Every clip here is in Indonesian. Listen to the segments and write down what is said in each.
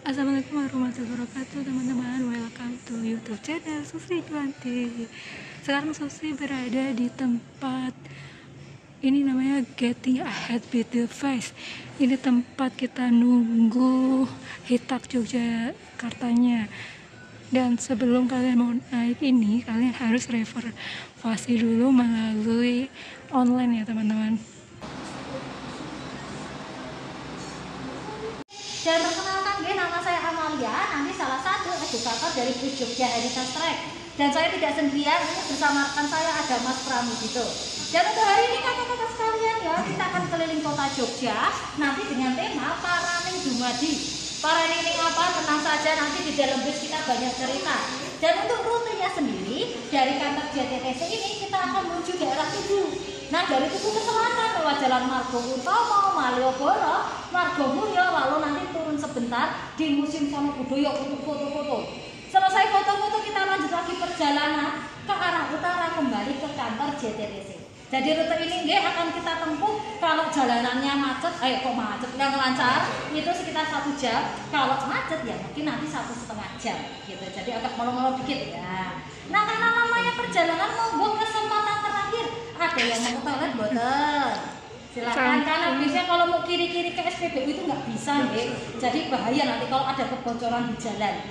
Assalamualaikum warahmatullahi wabarakatuh, teman-teman. Welcome to YouTube channel Susri Juanti. Sekarang Susri berada di tempat ini namanya Getting Ahead with the Face. Ini tempat kita nunggu Hitak Yogyakartanya. Dan sebelum kalian mau naik ini, kalian harus reservasi dulu melalui online ya teman-teman. Dan perkenalkan, nama saya Amalia, nanti salah satu edukator dari Bus Jogja Heritage Track. Dan saya tidak sendirian, ini bersama rekan saya ada Mas Pramudito. Dan untuk hari ini kakak-kakak sekalian ya, kita akan keliling kota Jogja, nanti dengan tema Paraning Dumadi. Paraning apa? Tenang saja, nanti di dalam bus kita banyak cerita. Dan untuk rutenya sendiri, dari kantor JTTC ini kita akan menuju daerah Tugu. Nah, dari Tugu ke selatan lewat Jalan Margo Utama, Malioboro, Margomulyo, lalu nanti turun sebentar di Museum Sono Budoyo untuk foto-foto. Selesai foto-foto kita lanjut lagi perjalanan ke arah utara kembali ke kantor JTTC. Jadi rute ini akan kita tempuh kalau jalanannya macet, yang lancar itu sekitar 1 jam. Kalau macet ya mungkin nanti 1,5 jam gitu. Jadi agak molor-molor dikit ya. Nah, karena namanya perjalanan monggo kesempatan terakhir. Ada yang mau ke toilet boten? Silakan, karena biasanya kalau mau kiri-kiri ke SPBU itu nggak bisa, jadi bahaya nanti kalau ada kebocoran di jalan.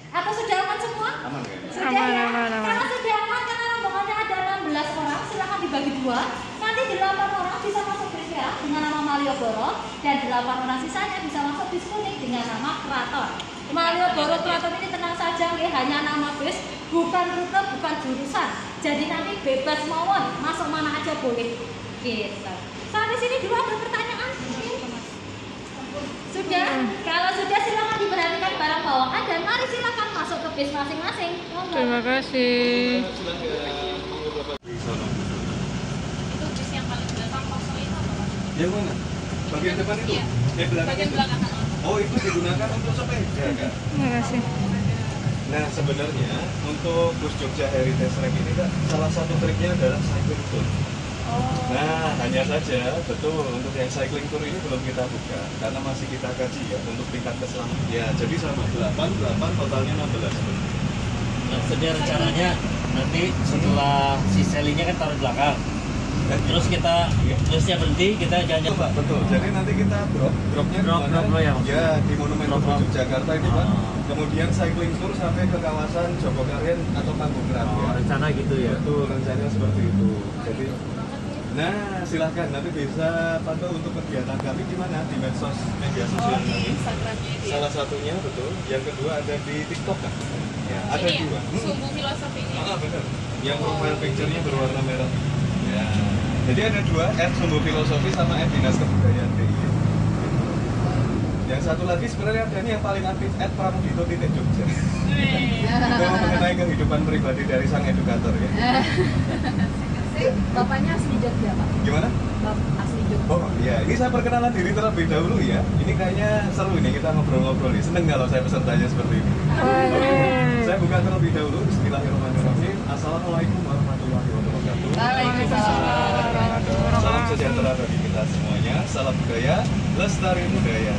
Atau sudah aman semua? Aman. Sudah ya? Karena sudah aman, karena rombongannya ada 16 orang, silakan dibagi 2. Nanti 8 orang bisa masuk bis merah dengan nama Malioboro, dan 8 orang sisanya bisa masuk bis kuning dengan nama Kraton. Malioboro Kraton ini tenang saja, hanya nama bis, bukan rute, bukan jurusan. Jadi nanti bebas mawon, masuk mana aja boleh. Gitu. Sampai sini dulu ada pertanyaan? Sudah? Kalau sudah silakan diperhatikan barang bawaan dan mari silakan masuk ke bis masing-masing. Terima kasih. Itu bis yang paling belakang kosong itu apa? Yang mana? Bagian depan itu? Iya. Bagian belakang. Oh, itu digunakan untuk sepeda kan? Terima kasih. Nah, sebenarnya untuk Bus Jogja Heritage Track ini kan salah satu triknya adalah cycling tour. Nah, hanya saja betul untuk yang cycling tour ini belum kita buka karena masih kita kaji ya untuk tingkat keselamatan. Ya, jadi sama 8 totalnya 16. Nah, sedia rencananya nanti setelah si selinya kan taruh di belakang. Terus kita busnya berhenti, kita jalan. Pak, betul. Jadi nanti kita dropnya Drop ya di Monumen Yogyakarta ini Pak. Kemudian cycling tour sampai ke kawasan Jogokarian atau Panggung-Rat ya. Rencana gitu ya. Betul, rencananya seperti itu. Jadi nah, silahkan nanti bisa pantau untuk kegiatan kami di mana di medsos media sosial Di kami. Instagramnya itu ya? Salah satunya betul. Yang kedua ada di TikTok kan? Ya, ada Ini ya? 2. Sumbu filosofinya. Benar. Yang profile picture-nya berwarna merah. Ya. Jadi ada 2, @sumbu-filosofi sama @dinas kebudayaan DIY. Yang satu lagi sebenarnya ada ini yang paling aktif @pramudito.jogja. Itu mengenai kehidupan pribadi dari sang edukator ya. Bapaknya asli Jogja, Pak. Gimana? Bapak asli Jogja. Oh iya, ini saya perkenalan diri terlebih dahulu ya. Ini kayaknya seru ini kita ngobrol-ngobrol nih. Seneng kalau saya pesertanya seperti ini. Oke. Saya buka terlebih dahulu. Bismillahirrahmanirrahim. Assalamualaikum warahmatullahi wabarakatuh. Waalaikumsalam. Salam sejahtera bagi kita semuanya. Salam budaya, lestari budaya.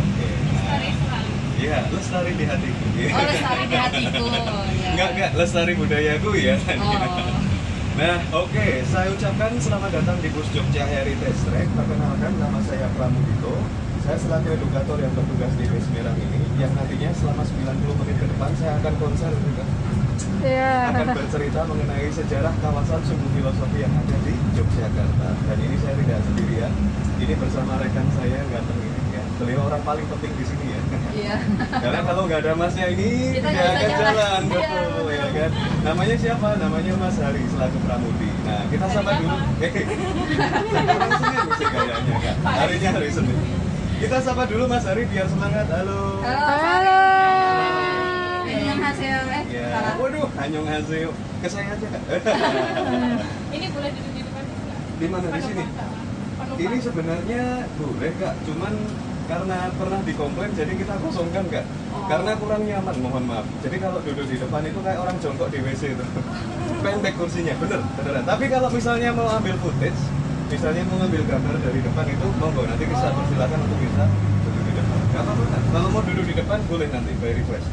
Oke. Lestari sekali. Iya, lestari di hatiku. Oh, lestari di hatiku. Ya. Enggak, lestari budayaku ya. Oh. Nah, oke, saya ucapkan selamat datang di Bus Jogja Heritage Track. Perkenalkan, nama saya Pramudito. Saya selaku edukator yang bertugas di bis merah ini, yang nantinya selama 90 menit ke depan saya akan konser juga. Akan bercerita mengenai sejarah kawasan sumbu filosofi yang ada di Yogyakarta. Dan ini saya tidak sendirian. Ini bersama rekan saya yang ganteng ini ya. Beliau orang paling penting di sini ya. Iya. Karena kalau nggak ada masnya ini Kita tidak nggak akan bisa jalan, jalan. betul ya kan. Namanya siapa? Namanya Mas Hari selaku Pramudi. Nah, kita sapa dulu. Hari Senin sih kayaknya kan. Harinya hari Senin. Kita sapa dulu Mas Hari biar semangat. Halo. Halo. Yang hasil Ya, waduh, hanyong hasil. Ke saya aja kan. Ini boleh duduk di depan bus nggak? Di mana di sini? Penumpang. Ini sebenarnya boleh Kak, cuman karena pernah dikomplain jadi kita kosongkan Kak. Karena kurang nyaman, mohon maaf. Jadi kalau duduk di depan itu kayak orang jongkok di WC itu. Pendek kursinya, beneran. Tapi kalau misalnya mau ambil footage, misalnya mau ngambil gambar dari depan itu, monggo nanti bisa persilakan untuk bisa duduk di depan. Gak apa-apa kan? Kalau mau duduk di depan boleh nanti by request.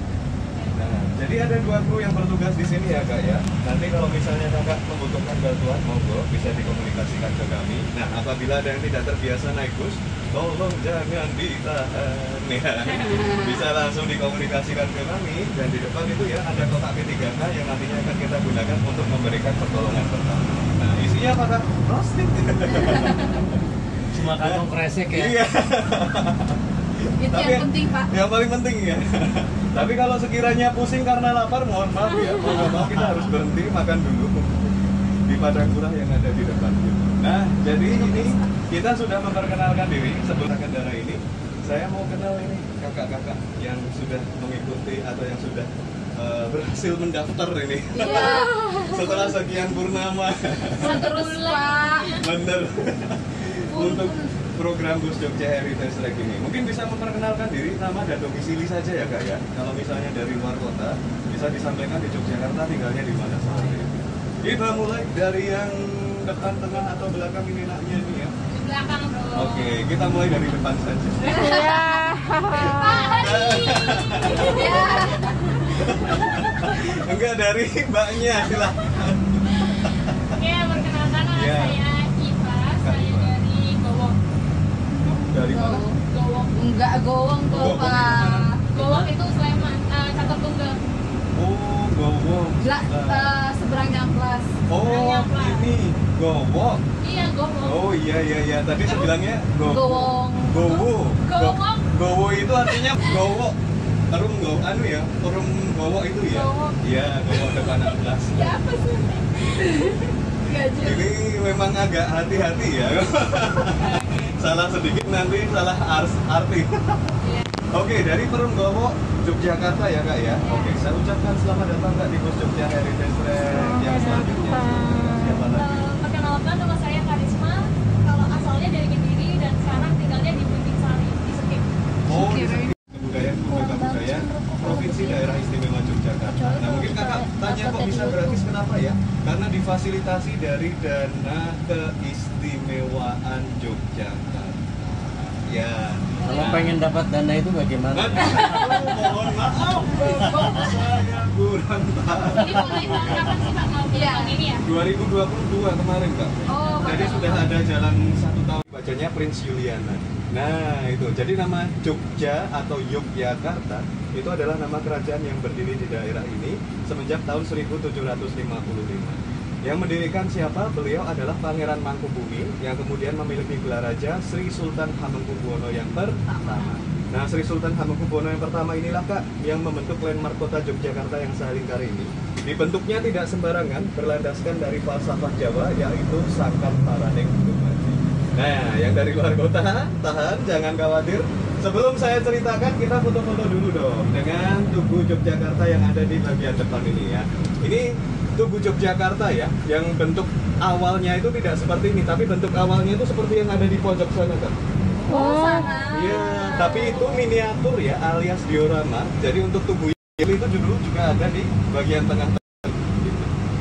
Nah, jadi ada 2 kru yang bertugas di sini ya kak ya. Nanti kalau misalnya kakak membutuhkan bantuan, monggo bisa dikomunikasikan ke kami. Nah, apabila ada yang tidak terbiasa naik bus, tolong jangan ditahan ya. Bisa langsung dikomunikasikan ke kami. Dan di depan itu ya ada kotak P3K yang nantinya akan kita gunakan untuk memberikan pertolongan pertama. Nah, isinya apa kak? Plastik. Cuma kantong kresek ya. Iya. Itu Tapi yang penting Pak. yang paling penting ya. Tapi kalau sekiranya pusing karena lapar, mohon maaf ya. Mau nggak mau kita harus berhenti makan dulu di padang murah yang ada di depan. Nah, jadi ini kita sudah memperkenalkan diri. Sebelum kendara ini, saya mau kenal ini kakak-kakak yang sudah mengikuti atau yang sudah berhasil mendaftar ini. Iya. Setelah sekian purnama. Terus Pak. Bener. Untuk program Bus Jogja Heritage Track ini mungkin bisa memperkenalkan diri, nama dan domisili saja ya kak ya. Kalau misalnya dari luar kota bisa disampaikan di Yogyakarta tinggalnya di mana seperti itu. Kita mulai dari yang depan, tengah atau belakang ini enaknya ini ya. Di belakang dong. Oke, kita mulai dari depan saja. Enggak, dari mbaknya silahkan. Oke, perkenalkan nama Ya. saya Iva. Saya dari Gowong. Dari mana? Gowong. Enggak gowong tuh Gowong itu Pak. mana? Gowong itu Sleman, Catur Tunggal. Oh, Gowong. Seberangnya kelas. Oh, ini Gowong. Iya, Gowong. Oh iya iya iya, tadi saya bilangnya Gowong. Gowo. Gowong. Gowo itu artinya gowo. Perum gowo anu ya, perum gowo itu ya. Gowo. Iya, gowo depan 16. Ya apa sih? Ini memang agak hati-hati ya. Salah sedikit nanti salah arti. Oke, dari Perum Gowo, Yogyakarta ya kak ya. Oke, saya ucapkan selamat datang kak di Bus Jogja Heritage Track yang selanjutnya. Siapa lagi? Perkenalkan nama saya Karisma. Kalau asalnya dari Kediri dan sekarang tinggalnya di Bukit Sari di Sekip. Oh, di Kebudayaan Budaya Budaya Provinsi Daerah Istimewa Yogyakarta. Nah, mungkin kakak tanya kok bisa gratis, kenapa ya? Karena difasilitasi dari Dana Keistimewaan Yogyakarta. Ya. Kalau pengen dapat dana itu bagaimana? Mohon maaf, saya kurang tahu. Ini mulai tahun kapan sih Pak? Mau tahun ini ya? 2022 kemarin kak. Oh, Jadi sudah ada jalan 1 tahun. Bacanya Prince Juliana. Nah itu, jadi nama Jogja atau Yogyakarta itu adalah nama kerajaan yang berdiri di daerah ini semenjak tahun 1755. Yang mendirikan siapa? Beliau adalah Pangeran Mangkubumi yang kemudian memiliki gelar raja Sri Sultan Hamengkubuwono yang pertama. Nah, Sri Sultan Hamengkubuwono yang pertama inilah kak yang membentuk landmark kota Yogyakarta yang saya lingkari ini. Dibentuknya tidak sembarangan, berlandaskan dari falsafah Jawa yaitu Sangkan Paraning Dumadi. Nah, yang dari luar kota, tahan, jangan khawatir. Sebelum saya ceritakan, kita foto-foto dulu dong dengan Tugu Yogyakarta yang ada di bagian depan ini ya. Ini Tugu Yogyakarta ya, yang bentuk awalnya itu tidak seperti ini, tapi bentuk awalnya itu seperti yang ada di pojok sana kan. Oh, sana. Iya, tapi itu miniatur ya, alias diorama. Jadi untuk tugu itu dulu juga ada di bagian tengah.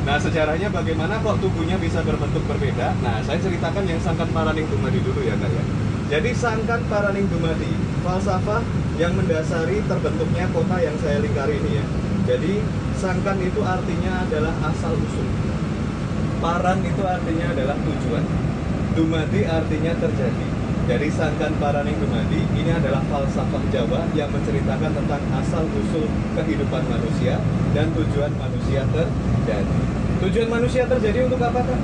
Nah, sejarahnya bagaimana kok tubuhnya bisa berbentuk berbeda? Nah, saya ceritakan yang Sangkan Paraning Dumadi dulu ya kak ya. Jadi Sangkan Paraning Dumadi, falsafah yang mendasari terbentuknya kota yang saya lingkari ini ya. Jadi Sangkan itu artinya adalah asal usul. Paran itu artinya adalah tujuan. Dumadi artinya terjadi. Jadi Sangkan Paraning Dumadi ini adalah falsafah Jawa yang menceritakan tentang asal usul kehidupan manusia dan tujuan manusia terjadi. Tujuan manusia terjadi untuk apa kak?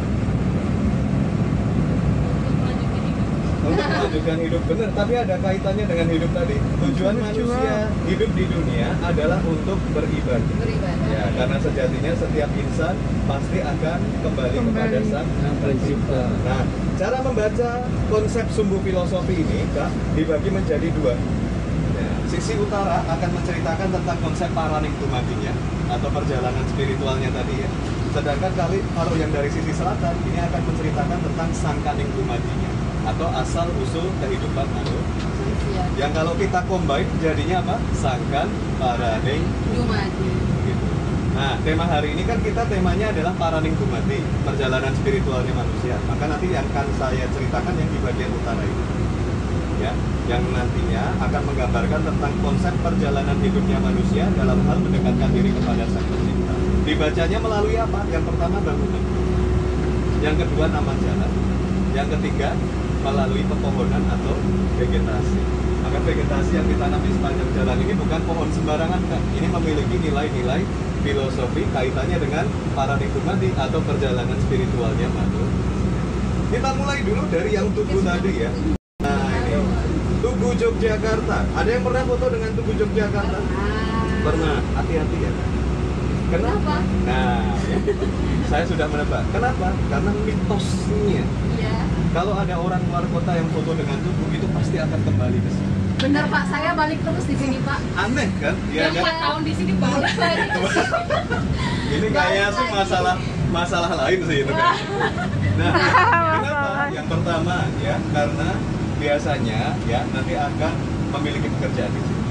Untuk melanjutkan hidup, benar, tapi ada kaitannya dengan hidup tadi. Tujuan manusia hidup di dunia adalah untuk beribadah. Ya, karena sejatinya setiap insan pasti akan kembali kepada Sang Pencipta. Nah, cara membaca konsep sumbu filosofi ini kak dibagi menjadi 2. Ya, sisi utara akan menceritakan tentang konsep Paraning Dumadinya atau perjalanan spiritualnya tadi ya. Sedangkan kalau yang dari sisi selatan ini akan menceritakan tentang Sangkaning Dumadinya atau asal usul kehidupan manusia. Yang kalau kita combine jadinya apa? Sangkan Paraning Dumadi. Gitu. Nah, tema hari ini kan kita temanya adalah Paraning Dumadi, perjalanan spiritualnya manusia. Maka nanti yang akan saya ceritakan yang di bagian utara ini. ya, yang nantinya akan menggambarkan tentang konsep perjalanan hidupnya manusia dalam hal mendekatkan diri kepada Sang Pencipta. Dibacanya melalui apa? Yang pertama bangunan, yang kedua nama jalan, yang ketiga melalui pepohonan atau vegetasi. Maka vegetasi yang ditanam di sepanjang jalan ini bukan pohon sembarangan, Kak. Ini memiliki nilai-nilai filosofi kaitannya dengan paradigma atau perjalanan spiritualnya manusia. Kita mulai dulu dari yang Tugu tadi ya. Nah ini Tugu Yogyakarta. Ada yang pernah foto dengan Tugu Yogyakarta? Pernah. Hati-hati ya. Kenapa? Nah, ya. Saya sudah menebak. Kenapa? Karena mitosnya. Kalau ada orang luar kota yang foto dengan Tugu, itu pasti akan kembali ke sini. Bener Pak, saya balik terus di sini Pak. Aneh kan? Ya, Yang 4 tahun di sini balik lagi. Ini kayaknya sih masalah lain sih itu kan. Nah, kenapa? Yang pertama ya, karena biasanya ya nanti akan memiliki pekerjaan di sini.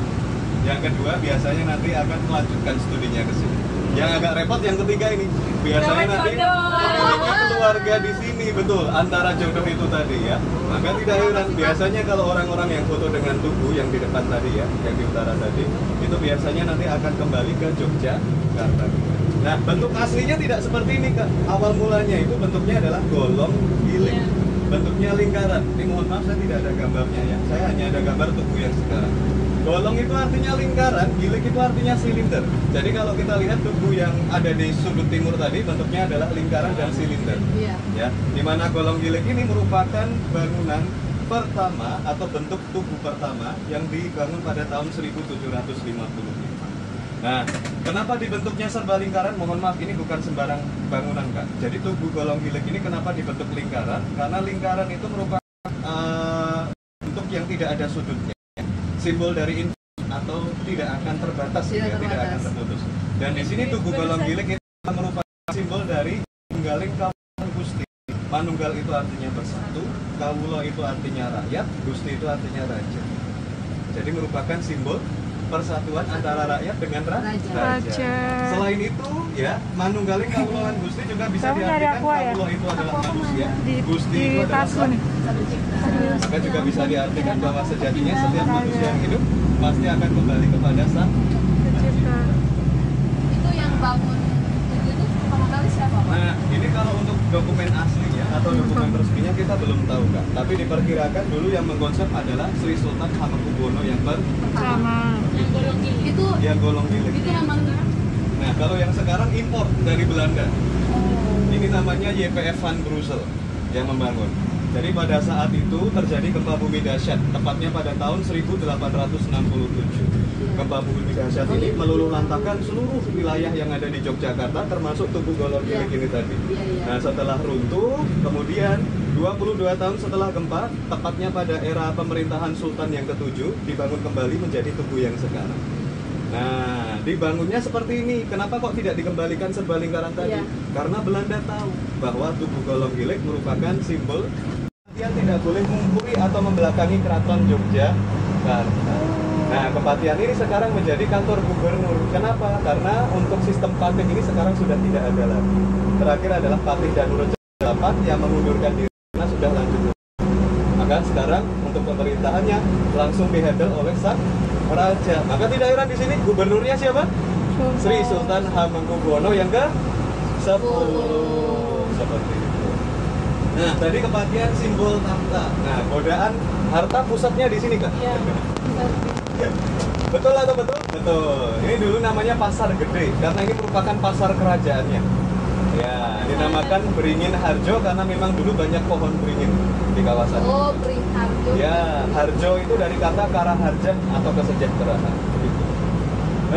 Yang kedua biasanya nanti akan melanjutkan studinya ke sini. Yang agak repot yang ketiga ini, biasanya nanti memiliki keluarga di sini, betul, antara jodoh itu tadi ya. Maka tidak heran biasanya kalau orang-orang yang foto dengan Tugu yang di depan tadi ya, yang di utara tadi, itu biasanya nanti akan kembali ke Yogyakarta. Nah, bentuk aslinya tidak seperti ini, Kak. Awal mulanya itu bentuknya adalah golong giling. Bentuknya lingkaran. Ini mohon maaf saya tidak ada gambarnya ya. Saya hanya ada gambar Tugu yang sekarang. Golong itu artinya lingkaran, gilik itu artinya silinder. Jadi kalau kita lihat Tugu yang ada di sudut timur tadi bentuknya adalah lingkaran dan silinder. Ya, di mana golong gilik ini merupakan bangunan pertama atau bentuk Tugu pertama yang dibangun pada tahun 1755. Nah, kenapa dibentuknya serba lingkaran? Mohon maaf, ini bukan sembarang bangunan, Kak. Jadi Tugu golong gilik ini kenapa dibentuk lingkaran? Karena lingkaran itu merupakan bentuk yang tidak ada sudutnya. Simbol dari infinitum atau tidak akan terbatas, tidak akan terputus. Dan di sini Tugu golong gilik itu merupakan simbol dari manunggaling kawula Gusti. Manunggal itu artinya bersatu, kawula itu artinya rakyat, Gusti itu artinya raja. Jadi merupakan simbol persatuan antara rakyat dengan raja. Selain itu, ya, manunggaling kawula Gusti juga bisa diartikan kawula itu adalah manusia, Gusti itu adalah sang pencipta. Maka juga bisa diartikan bahwa sejatinya setiap manusia yang hidup pasti akan kembali kepada sang pencipta. Itu yang bangun Tugu itu pertama kali siapa Pak? Nah, ini kalau untuk dokumen aslinya atau dokumen resminya kita belum tahu, Kak. Tapi diperkirakan dulu yang mengkonsep adalah Sri Sultan Hamengkubuwono yang pertama. Yang golong giling. Itu Yang golong giling. itu yang mana? Nah, kalau yang sekarang import dari Belanda. Ini namanya YPF Van Brussel yang membangun. Jadi pada saat itu terjadi gempa bumi dahsyat, tepatnya pada tahun 1867. Gempa bumi dahsyat ini meluluh lantakan seluruh wilayah yang ada di Yogyakarta, termasuk Tugu golong giling ini tadi. Nah, setelah runtuh, kemudian 22 tahun setelah gempa, tepatnya pada era pemerintahan Sultan yang ke-7, dibangun kembali menjadi Tugu yang sekarang. Nah, dibangunnya seperti ini. Kenapa kok tidak dikembalikan serba lingkaran tadi? Karena Belanda tahu bahwa Tugu golong gilik merupakan simbol yang tidak boleh mengungkuri atau membelakangi keraton Yogyakarta. Nah, Kepatihan ini sekarang menjadi kantor gubernur. Kenapa? Karena untuk sistem patih ini sekarang sudah tidak ada lagi. Terakhir adalah Patih Danurejo VIII yang mengundurkan diri karena sudah lanjut. Maka sekarang untuk pemerintahannya langsung dihandle oleh sang raja. Maka tidak heran di sini gubernurnya siapa? Sri Sultan Hamengkubuwono yang ke-10. Seperti itu. Nah, tadi Kepatihan simbol tahta. Nah, godaan harta pusatnya di sini, Kak. Iya. Betul atau betul? Betul. Ini dulu namanya Pasar Gede karena ini merupakan pasar kerajaannya. Ya, dinamakan Beringin Harjo karena memang dulu banyak pohon beringin di kawasan. Oh, Beringin Harjo. Ya, Harjo itu dari kata Karaharja atau kesejahteraan. Begitu.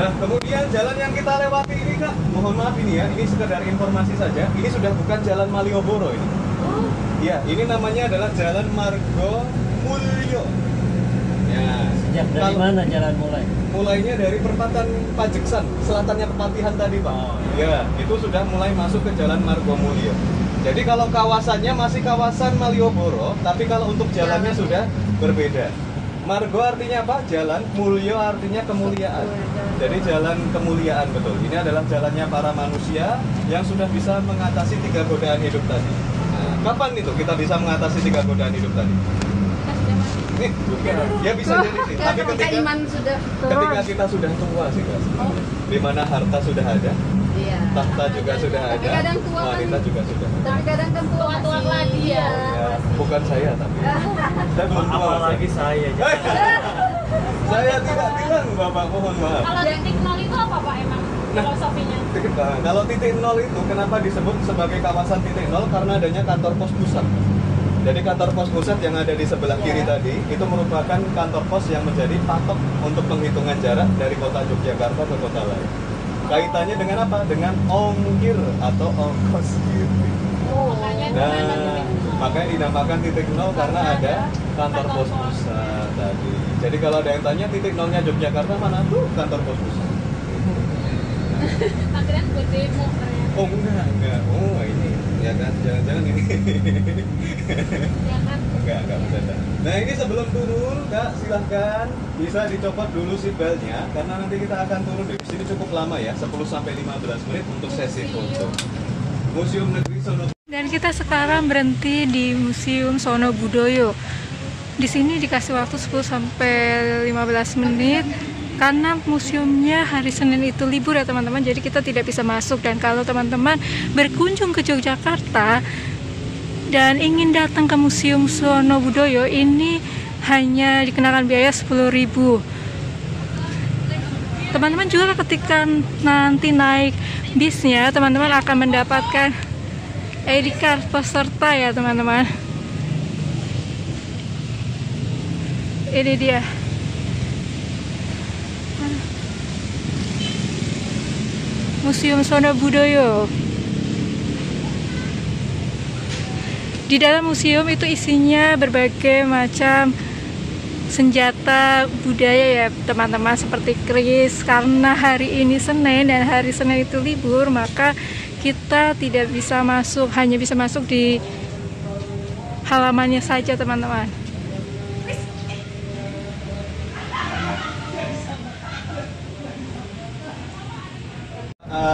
Nah, kemudian jalan yang kita lewati ini, Kak, mohon maaf ini ya, ini sekedar informasi saja. Ini sudah bukan Jalan Malioboro ini. Oh, Ya, ini namanya adalah Jalan Margo Mulyo. Ya, Sejak dari mana jalan mulai? mulainya dari perempatan Pajeksan, selatannya Kepatihan tadi, Pak. Ya, itu sudah mulai masuk ke Jalan Margomulyo. Jadi kalau kawasannya masih kawasan Malioboro, tapi kalau untuk jalannya sudah berbeda. Margo artinya apa? Jalan, Mulyo artinya kemuliaan. Jadi jalan kemuliaan, betul. Ini adalah jalannya para manusia yang sudah bisa mengatasi 3 godaan hidup tadi. Nah, kapan itu kita bisa mengatasi 3 godaan hidup tadi? Nih, bukan. Ya bisa jadi sih. Tapi ketika iman sudah ketika kita sudah tua sih Kak, di mana harta sudah ada, iya. tahta juga sudah Tapi ada, kadang tua kan- wanita juga sudah ada. Tapi kadang kan Tua-tua lagi ya. Ya, bukan saya tapi saya belum tua. Apalagi saya. Saya tidak bilang Bapak, mohon maaf. Kalau titik nol itu apa Pak emang filosofinya? Kalau titik nol itu kenapa disebut sebagai kawasan titik nol? Karena adanya kantor pos pusat. Jadi kantor pos pusat yang ada di sebelah kiri tadi itu merupakan kantor pos yang menjadi patok untuk penghitungan jarak dari kota Yogyakarta ke kota lain. Kaitannya dengan apa? Dengan ongkir atau ongkos gitu. Nah, makanya dinamakan titik nol karena ada kantor pos pusat tadi. Jadi kalau ada yang tanya titik nolnya Yogyakarta mana tuh kantor pos pusat. Akhirnya buat demo ternyata. Oh enggak. Oh ini ya kan, jangan-jangan ini. Ya kan? Enggak bercanda. Nah ini sebelum turun Kak, silahkan bisa dicopot dulu seat beltnya karena nanti kita akan turun di sini cukup lama ya, 10-15 menit untuk sesi foto. Museum Negeri Sono. Dan kita sekarang berhenti di Museum Sono Budoyo. Di sini dikasih waktu 10-15 menit karena museumnya hari Senin itu libur ya teman-teman, jadi kita tidak bisa masuk. Dan kalau teman-teman berkunjung ke Yogyakarta dan ingin datang ke Museum Sono Budoyo, ini hanya dikenakan biaya 10.000. Teman-teman juga ketika nanti naik bisnya, teman-teman akan mendapatkan ID card peserta ya teman-teman. Ini dia. Museum Sono Budoyo. Di dalam museum itu isinya berbagai macam senjata budaya ya teman-teman, seperti keris. Karena hari ini Senin dan hari Senin itu libur, maka kita tidak bisa masuk, hanya bisa masuk di halamannya saja teman-teman.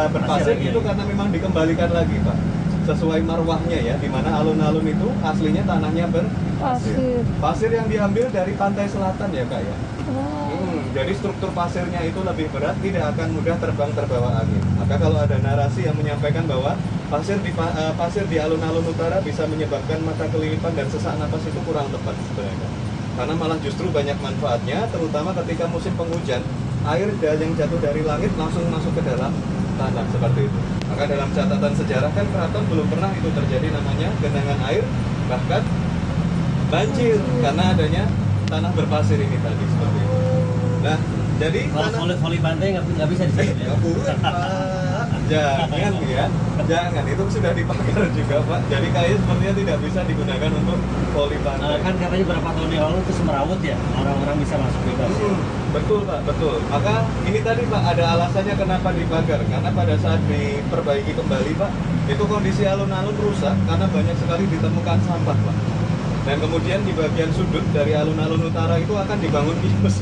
Berpasir itu karena memang dikembalikan lagi Pak, sesuai marwahnya ya, dimana alun-alun itu aslinya tanahnya berpasir. Pasir yang diambil dari pantai selatan ya Kak ya. Jadi struktur pasirnya itu lebih berat, tidak akan mudah terbang terbawa angin. Maka kalau ada narasi yang menyampaikan bahwa pasir di alun-alun utara bisa menyebabkan mata kelilipan dan sesak napas, itu kurang tepat sebenarnya. Karena malah justru banyak manfaatnya, terutama ketika musim penghujan, air yang jatuh dari langit langsung masuk ke dalam tanah seperti itu. Maka dalam catatan sejarah kan keraton belum pernah itu terjadi namanya genangan air, bahkan banjir karena adanya tanah berpasir ini tadi seperti itu. Nah, jadi Kalau voli pantai nggak bisa di sini. Ya? nggak boleh Pak, jangan ya, jangan, itu sudah dipagar juga Pak. Jadi kayaknya sepertinya tidak bisa digunakan untuk voli pantai. Kan katanya berapa tahun yang lalu itu Semerawut ya, orang-orang bisa masuk bebas. Betul Pak, betul. Maka ini tadi Pak ada alasannya kenapa dipagar, karena pada saat diperbaiki kembali Pak, itu kondisi alun-alun rusak karena banyak sekali ditemukan sampah Pak. Dan kemudian di bagian sudut dari alun-alun utara itu akan dibangun kios.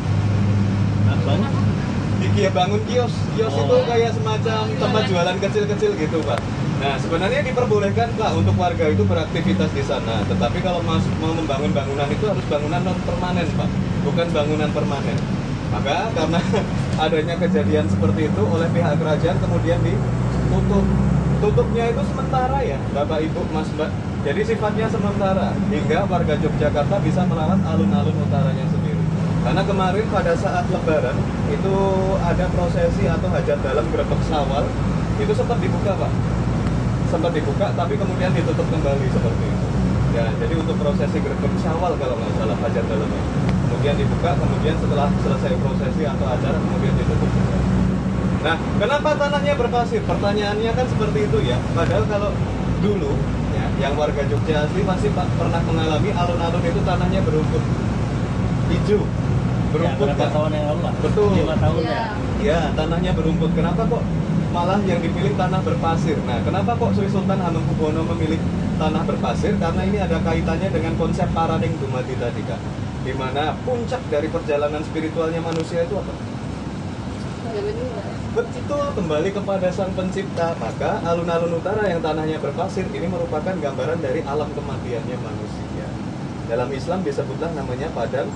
Bangun kios itu kayak semacam tempat jualan kecil-kecil gitu Pak. Nah sebenarnya diperbolehkan Pak untuk warga itu beraktivitas di sana, tetapi kalau mau membangun bangunan itu harus bangunan non permanen Pak, bukan bangunan permanen. Maka karena adanya kejadian seperti itu oleh pihak kerajaan kemudian ditutup. Tutupnya itu sementara ya Bapak Ibu Mas Mbak. Jadi sifatnya sementara hingga warga Yogyakarta bisa merawat alun-alun utaranya sendiri. Karena kemarin pada saat Lebaran itu ada prosesi atau hajat dalam Grebek Sawal, itu sempat dibuka Pak, sempat dibuka tapi kemudian ditutup kembali seperti itu. Ya, jadi untuk prosesi Grebek Sawal kalau nggak salah hajat dalamnya, kemudian dibuka, kemudian setelah selesai prosesi atau acara kemudian ditutup kembali. Nah, kenapa tanahnya berpasir? Pertanyaannya kan seperti itu ya. Padahal kalau dulu ya, yang warga Jogja asli pasti pernah mengalami alun-alun itu tanahnya berumput hijau. Berumput ya, berapa tahun yang lalu lah? Betul. 5 tahun ya. Ya, tanahnya berumput. Kenapa kok malah yang dipilih tanah berpasir? Nah, kenapa kok Sri Sultan Hamengkubuwono memilih tanah berpasir? Karena ini ada kaitannya dengan konsep Paraning Dumadi tadi Kak. Di mana puncak dari perjalanan spiritualnya manusia itu apa? Betul, kembali kepada Sang Pencipta. Maka alun-alun utara yang tanahnya berpasir ini merupakan gambaran dari alam kematiannya manusia. Dalam Islam disebutlah namanya padang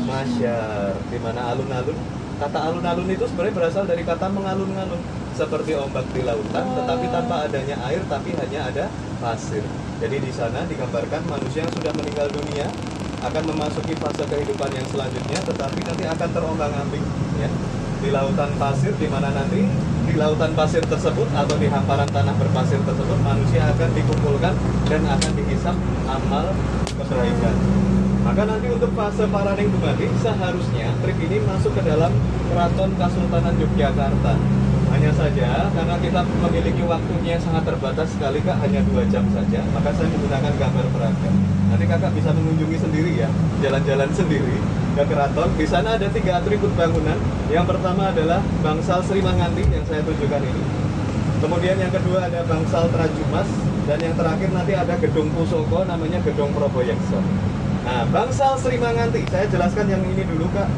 masyar, di mana alun-alun. Kata alun-alun itu sebenarnya berasal dari kata mengalun-alun, seperti ombak di lautan, tetapi tanpa adanya air, tapi hanya ada pasir. Jadi di sana digambarkan manusia yang sudah meninggal dunia akan memasuki fase kehidupan yang selanjutnya, tetapi nanti akan terombang-ambing, ya, di lautan pasir, di mana nanti di lautan pasir tersebut atau di hamparan tanah berpasir tersebut manusia akan dikumpulkan dan akan dihisap amal kebaikan. Maka nanti untuk fase Paraning Dumadi seharusnya trip ini masuk ke dalam Keraton Kasultanan Yogyakarta. Hanya saja karena kita memiliki waktunya sangat terbatas sekali Kak, hanya 2 jam saja, maka saya menggunakan gambar peraga. Nanti Kakak bisa mengunjungi sendiri ya, jalan-jalan sendiri ke keraton. Di sana ada 3 atribut bangunan. Yang pertama adalah bangsal Sri Manganti yang saya tunjukkan ini. Kemudian yang kedua ada bangsal Trajumas, dan yang terakhir nanti ada gedung Pusoko namanya Gedung Proboyekso. Nah, bangsal Sri Manganti, saya jelaskan yang ini dulu Kak.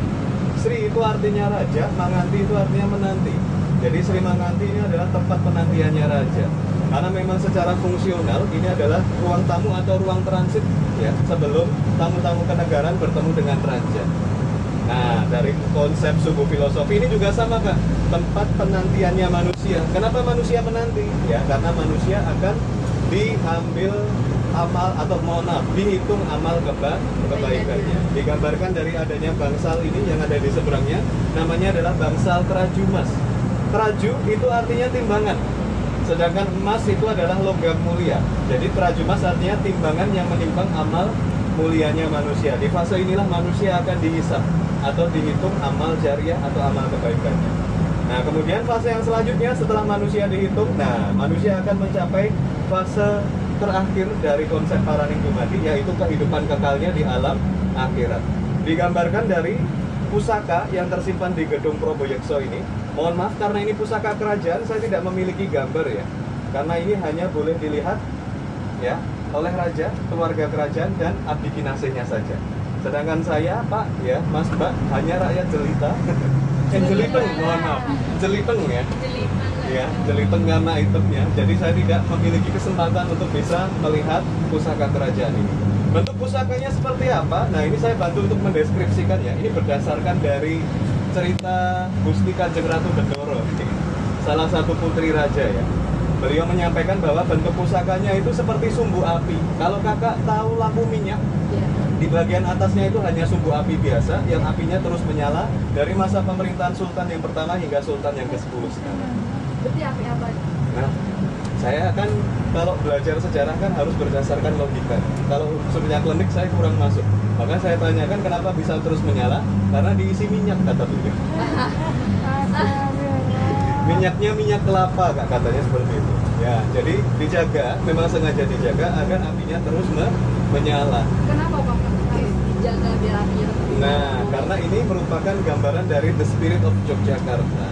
Sri itu artinya raja, Manganti itu artinya menanti. Jadi Sri Manganti ini adalah tempat penantiannya raja. Karena memang secara fungsional ini adalah ruang tamu atau ruang transit ya, sebelum tamu-tamu kenegaraan bertemu dengan raja. Nah, dari konsep suku filosofi ini juga sama Kak, tempat penantiannya manusia. Kenapa manusia menanti? Ya, karena manusia akan diambil amal atau mohon maaf, dihitung amal kebaikannya. Digambarkan dari adanya bangsal ini yang ada di seberangnya, namanya adalah bangsal Trajumas. Traju itu artinya timbangan, sedangkan emas itu adalah logam mulia. Jadi Trajumas artinya timbangan yang menimbang amal mulianya manusia. Di fase inilah manusia akan dihisap atau dihitung amal jariah atau amal kebaikannya. Nah, kemudian fase yang selanjutnya setelah manusia dihitung, nah manusia akan mencapai fase terakhir dari konsep Paraning Dumadi, yaitu kehidupan kekalnya di alam akhirat. Digambarkan dari pusaka yang tersimpan di Gedung Proboyekso ini. Mohon maaf karena ini pusaka kerajaan, saya tidak memiliki gambar ya, karena ini hanya boleh dilihat ya oleh raja, keluarga kerajaan, dan abdi kinasihnya saja. Sedangkan saya Pak ya Mas Mbak hanya rakyat jelita. Jeliteng, mohon maaf, jeliteng ya. Ya, jeliteng karena itemnya. Jadi saya tidak memiliki kesempatan untuk bisa melihat pusaka kerajaan ini. Bentuk pusakanya seperti apa? Nah, ini saya bantu untuk mendeskripsikan ya. Ini berdasarkan dari cerita Gusti Kanjeng Ratu Bendoro, salah satu putri raja ya. Beliau menyampaikan bahwa bentuk pusakanya itu seperti sumbu api. Kalau Kakak tahu lampu minyak, di bagian atasnya itu hanya sumbu api biasa yang apinya terus menyala dari masa pemerintahan Sultan yang pertama hingga Sultan yang ke-10 sekarang. Berarti api apa? Nah, saya akan kalau belajar sejarah kan harus berdasarkan logika. Kalau unsurnya klinik saya kurang masuk. Maka saya tanyakan kenapa bisa terus menyala? Karena diisi minyak kata beliau. Minyaknya minyak kelapa Kak, katanya seperti itu. Ya, jadi dijaga, memang sengaja dijaga agar apinya terus menyala. Kenapa Pak? Dijaga biar apinya tetap. Nah, karena ini merupakan gambaran dari The Spirit of Yogyakarta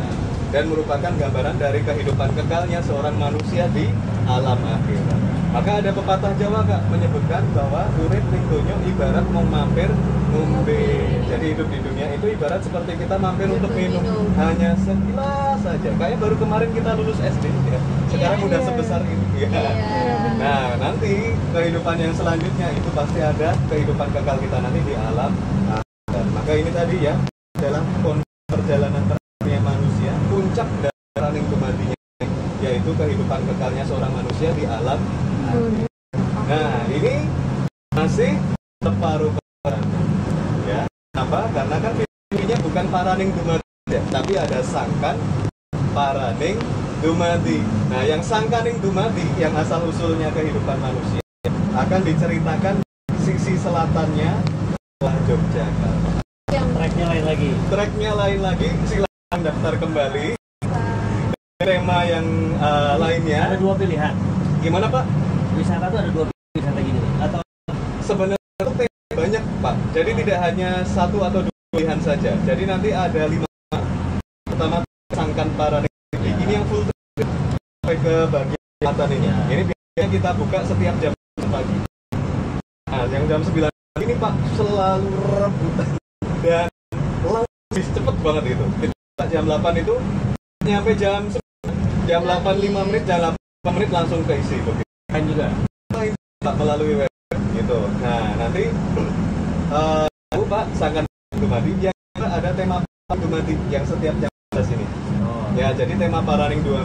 dan merupakan gambaran dari kehidupan kekalnya seorang manusia di alam akhirat. Maka ada pepatah Jawa Kak menyebutkan bahwa urip ning donya ibarat mau mampir ngombe. Jadi hidup di dunia itu ibarat seperti kita mampir untuk minum, hanya sekilas saja. Kayak baru kemarin kita lulus SD ya. Sekarang udah sebesar ini ya. Nah, nanti kehidupan yang selanjutnya itu pasti ada kehidupan kekal kita nanti di alam akhirat. Maka ini tadi ya adalah perjalanan terakhirnya manusia, puncak dari Paraning Dumadinya, yaitu kehidupan kekalnya seorang manusia di alam akhirat. Nah, ini masih separuh perjalanan. Ya, kenapa? Karena kan videonya bukan Paraning Dumadi, tapi ada Sangkan Paraning Dumadi. Nah, yang Sangkaning Dumadi yang asal usulnya kehidupan manusia akan diceritakan sisi selatannya Yogyakarta. Tracknya lain lagi. Tracknya lain lagi, silakan daftar kembali. Tema yang lainnya. Ada 2 pilihan. Gimana Pak? Wisata tuh ada 2 pilihan wisata gini atau Sebenarnya itu banyak Pak. Jadi tidak hanya 1 atau 2 pilihan saja. Jadi nanti ada 5. Pertama Sangkan Paraning. Ini yang full trip sampai ke bagian selatan ini. Ini biasanya kita buka setiap jam pagi. Nah, yang jam 9 ini Pak selalu rebutan dan langsung cepet banget itu. Kita jam 8 itu nyampe jam 8 5 menit, jam 8 menit langsung keisi begitu. kan juga? Pak melalui web gitu. Betul. Nah, nanti Bu Pak Sangkan Dumadi yang ada tema Dumadi yang setiap jam 11 ini. Ya, jadi tema Paraning 2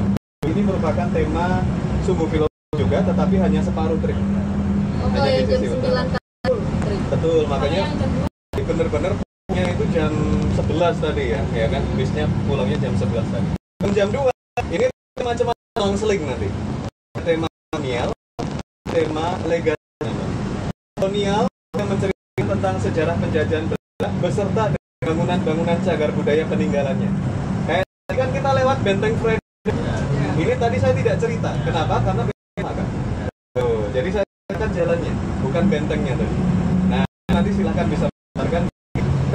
ini merupakan tema sumbu filosofi juga, tetapi hanya separuh trip. Oh, Hanya yang di jam sisi 9 utara. Betul, makanya yang kedua bener-bener pulangnya itu jam 11 tadi ya kan? Bisnya pulangnya jam 11 tadi. Jam 2 ini macam-macam seling nanti. Tema kolonial, tema legasi. Kolonial yang menceritakan tentang sejarah penjajahan Belanda beserta bangunan-bangunan cagar budaya peninggalannya. Kayak tadi kan kita lewat Benteng Fred. Ini tadi saya tidak cerita. Kenapa? Karena benteng kan. Tuh, jadi saya akan jalannya, bukan bentengnya tadi. Nah, nanti silahkan bisa mendengarkan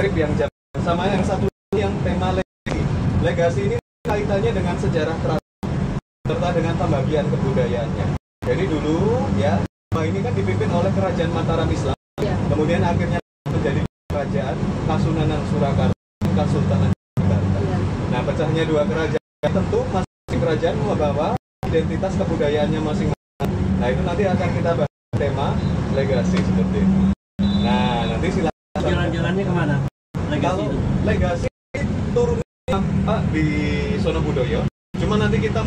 trip yang jam sama yang satu yang tema legasi. Legasi ini kaitannya dengan sejarah tradisi serta dengan pembagian kebudayaannya. Jadi dulu ya, ini kan dipimpin oleh Kerajaan Mataram Islam. Kemudian akhirnya menjadi Kerajaan Kasunanan Surakarta, Kesultanan Jakarta. Nah, pecahnya dua kerajaan tentu masing-masing kerajaan membawa identitas kebudayaannya masing-masing. Nah, itu nanti akan kita bahas tema legasi seperti itu. Nah, nanti silakan. Jalan-jalannya kemana? Legasi Kalau itu. legasi turunnya Pak di Sono Budoyo. Cuma nanti kita